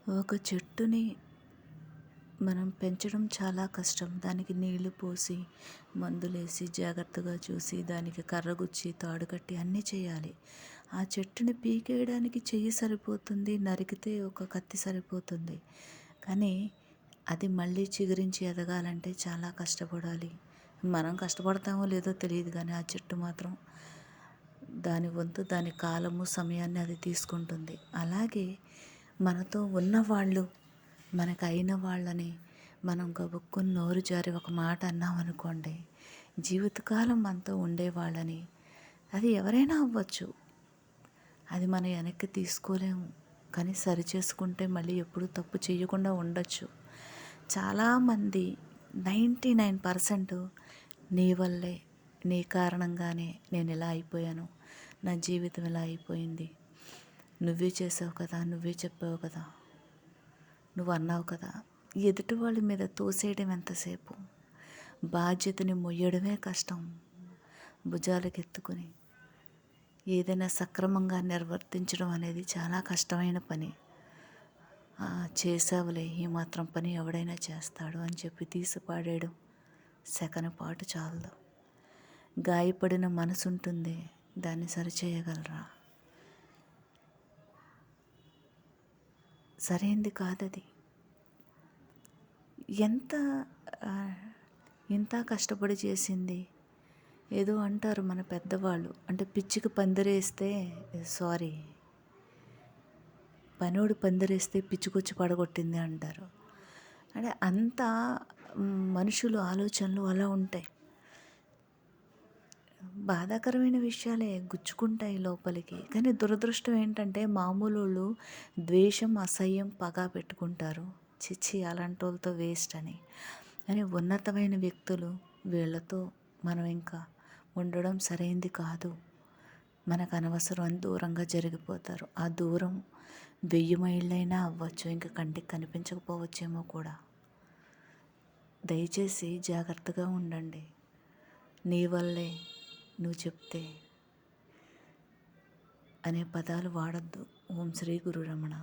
ఒక చెట్టుని మనం పెంచడం చాలా కష్టం. దానికి నీళ్లు పోసి, మందులేసి, జాగ్రత్తగా చూసి, దానికి కర్రగుచ్చి, తాడు కట్టి అన్నీ చేయాలి. ఆ చెట్టుని పీకేయడానికి చెయ్యి సరిపోతుంది, నరికితే ఒక కత్తి సరిపోతుంది. కానీ అది మళ్ళీ చిగురించి ఎదగాలంటే చాలా కష్టపడాలి. మనం కష్టపడతామో లేదో తెలియదు కానీ ఆ చెట్టు మాత్రం దాని వంతు దాని కాలము, సమయాన్ని అది తీసుకుంటుంది. అలాగే మనతో ఉన్నవాళ్ళు, మనకైన వాళ్ళని మనం గబుక్కుని నోరు జారి ఒక మాట అన్నామనుకోండి, జీవితకాలం మనతో ఉండేవాళ్ళని, అది ఎవరైనా అవ్వచ్చు, అది మనం వెనక్కి తీసుకోలేము. కానీ సరి చేసుకుంటే మళ్ళీ ఎప్పుడూ తప్పు చేయకుండా ఉండొచ్చు. చాలామంది 99% నీ వల్లే, నీ కారణంగానే నేను ఇలా అయిపోయాను, నా జీవితం ఇలా అయిపోయింది, నువ్వే చేసావు కదా, నువ్వే చెప్పావు కదా, నువ్వు అన్నావు కదా, ఎదుటి వాళ్ళ మీద తోసేయడం ఎంతసేపు, బాధ్యతని మొయ్యడమే కష్టం. భుజాలకు ఎత్తుకుని ఏదైనా సక్రమంగా నిర్వర్తించడం అనేది చాలా కష్టమైన పని. చేసావులే, ఈ మాత్రం పని ఎవడైనా చేస్తాడు అని చెప్పి తీసి పాడేయడం సెకను పాటు చాలదు. గాయపడిన మనసు ఉంటుంది, దాన్ని సరిచేయగలరా? సరైంది కాదది. ఎంత ఇంత కష్టపడి చేసింది. ఏదో అంటారు మన పెద్దవాళ్ళు, అంటే పిచ్చికి పందిరేస్తే సారీ పనోడు పందిరేస్తే పిచ్చుకొచ్చి పడగొట్టింది అంటారు. అంటే అంత మనుషులు ఆలోచనలు అలా ఉంటాయి. బాధాకరమైన విషయాలే గుచ్చుకుంటాయి లోపలికి. కానీ దురదృష్టం ఏంటంటే మామూలు ద్వేషం, అసహ్యం, పగ పెట్టుకుంటారు. చిచ్చి అలాంటి వాళ్ళతో వేస్ట్ అని. కానీ ఉన్నతమైన వ్యక్తులు, వీళ్ళతో మనం ఇంకా ఉండడం సరైంది కాదు, మనకు అనవసరం అని దూరంగా జరిగిపోతారు. ఆ దూరం 1000 మైళ్ళైనా అవ్వచ్చు, ఇంకా కంటికి కనిపించకపోవచ్చేమో కూడా. దయచేసి జాగ్రత్తగా ఉండండి. నీ వల్లే, నువ్వు చెప్తే అనే పదాలు వాడద్దు. ఓం శ్రీ గురు రమణ.